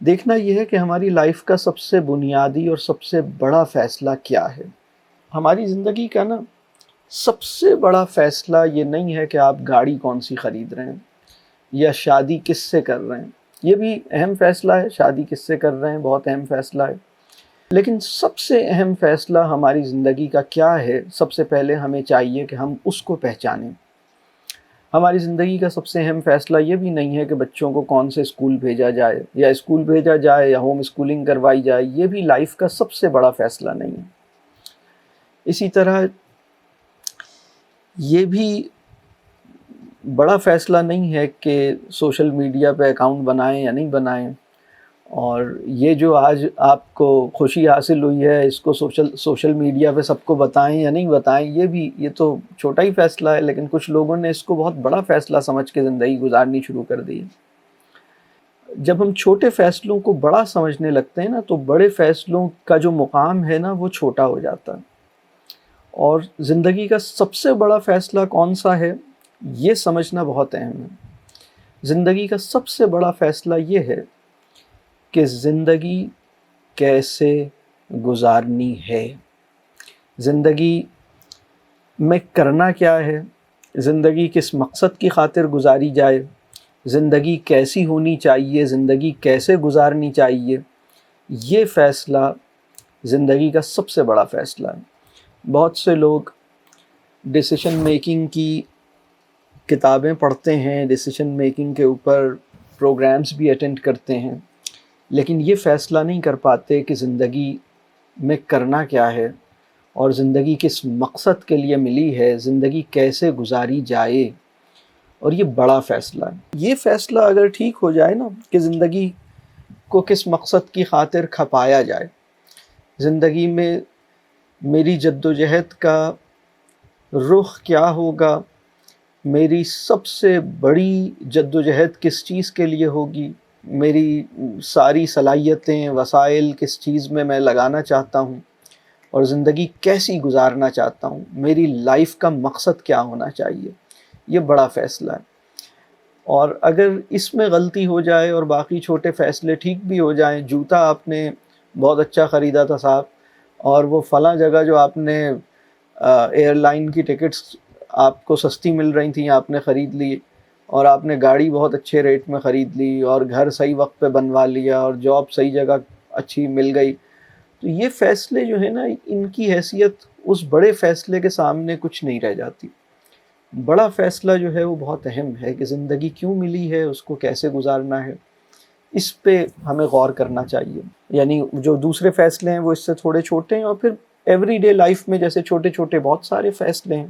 دیکھنا یہ ہے کہ ہماری لائف کا سب سے بنیادی اور سب سے بڑا فیصلہ کیا ہے۔ ہماری زندگی کا نا سب سے بڑا فیصلہ یہ نہیں ہے کہ آپ گاڑی کون سی خرید رہے ہیں یا شادی کس سے کر رہے ہیں۔ یہ بھی اہم فیصلہ ہے، شادی کس سے کر رہے ہیں بہت اہم فیصلہ ہے، لیکن سب سے اہم فیصلہ ہماری زندگی کا کیا ہے، سب سے پہلے ہمیں چاہیے کہ ہم اس کو پہچانیں۔ ہماری زندگی کا سب سے اہم فیصلہ یہ بھی نہیں ہے کہ بچوں کو کون سے اسکول بھیجا جائے یا اسکول بھیجا جائے یا ہوم اسکولنگ کروائی جائے، یہ بھی لائف کا سب سے بڑا فیصلہ نہیں ہے۔ اسی طرح یہ بھی بڑا فیصلہ نہیں ہے کہ سوشل میڈیا پہ اکاؤنٹ بنائیں یا نہیں بنائیں، اور یہ جو آج آپ کو خوشی حاصل ہوئی ہے اس کو سوشل میڈیا پہ سب کو بتائیں یا نہیں بتائیں، یہ تو چھوٹا ہی فیصلہ ہے، لیکن کچھ لوگوں نے اس کو بہت بڑا فیصلہ سمجھ کے زندگی گزارنی شروع کر دی ہے۔ جب ہم چھوٹے فیصلوں کو بڑا سمجھنے لگتے ہیں نا تو بڑے فیصلوں کا جو مقام ہے نا وہ چھوٹا ہو جاتا ہے۔ اور زندگی کا سب سے بڑا فیصلہ کون سا ہے یہ سمجھنا بہت اہم ہے۔ زندگی کا سب سے بڑا فیصلہ یہ ہے کہ زندگی کیسے گزارنی ہے، زندگی میں کرنا کیا ہے، زندگی کس مقصد کی خاطر گزاری جائے، زندگی کیسی ہونی چاہیے، زندگی کیسے گزارنی چاہیے، یہ فیصلہ زندگی کا سب سے بڑا فیصلہ ہے۔ بہت سے لوگ ڈیسیشن میکنگ کی کتابیں پڑھتے ہیں، ڈیسیشن میکنگ کے اوپر پروگرامز بھی اٹینڈ کرتے ہیں، لیکن یہ فیصلہ نہیں کر پاتے کہ زندگی میں کرنا کیا ہے اور زندگی کس مقصد کے لیے ملی ہے، زندگی کیسے گزاری جائے، اور یہ بڑا فیصلہ ہے۔ یہ فیصلہ اگر ٹھیک ہو جائے نا کہ زندگی کو کس مقصد کی خاطر کھپایا جائے، زندگی میں میری جدوجہد کا رخ کیا ہوگا، میری سب سے بڑی جدوجہد کس چیز کے لیے ہوگی، میری ساری صلاحیتیں وسائل کس چیز میں لگانا چاہتا ہوں، اور زندگی کیسی گزارنا چاہتا ہوں، میری لائف کا مقصد کیا ہونا چاہیے، یہ بڑا فیصلہ ہے۔ اور اگر اس میں غلطی ہو جائے اور باقی چھوٹے فیصلے ٹھیک بھی ہو جائیں، جوتا آپ نے بہت اچھا خریدا تھا صاحب، اور وہ فلاں جگہ جو آپ نے ایئر لائن کی ٹکٹس آپ کو سستی مل رہی تھیں آپ نے خرید لی، اور آپ نے گاڑی بہت اچھے ریٹ میں خرید لی، اور گھر صحیح وقت پہ بنوا لیا، اور جاب صحیح جگہ اچھی مل گئی، تو یہ فیصلے جو ہیں نا ان کی حیثیت اس بڑے فیصلے کے سامنے کچھ نہیں رہ جاتی۔ بڑا فیصلہ جو ہے وہ بہت اہم ہے کہ زندگی کیوں ملی ہے، اس کو کیسے گزارنا ہے، اس پہ ہمیں غور کرنا چاہیے۔ یعنی جو دوسرے فیصلے ہیں وہ اس سے تھوڑے چھوٹے ہیں، اور پھر ایوری ڈے لائف میں جیسے چھوٹے چھوٹے بہت سارے فیصلے ہیں۔